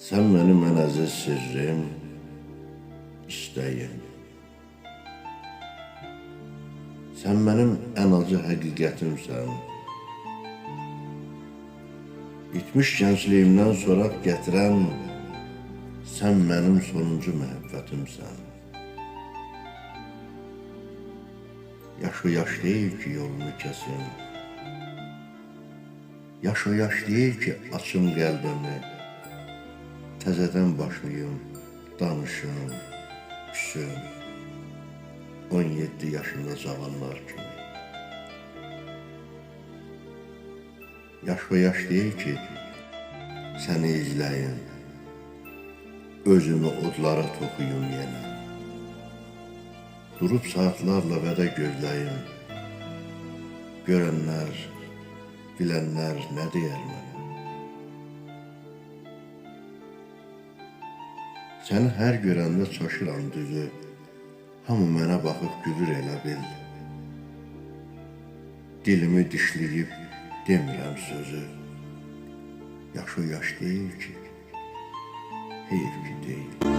Sen mənim ən əziz sirrim, istəyim. Sən mənim ən acı həqiqətimsən. İtmiş gəncliyimdən soraq gətirən, sən mənim sonuncu məhəbbətimsən. Yaş o yaş deyil ki, yolunu kəsim. Yaş o yaş deyil ki, açım qəlbimi. Təzədən başlayım, danışım, küsüm. 17 yaşında cavanlar kimi. Yaş o yaş deyil ki, səni izləyim. Özümü odlara toxuyum yenə. Durub saatlarla vədə gözləyim. Görənlər, bilənlər nə deyər mənə? Səni hər görəndə çaşıram düzü. Hamı mənə baxıb gülür elə bil. Dilimi dişləyib demirəm sözü. Yaş o yaş deyil ki, heyf ki deyil.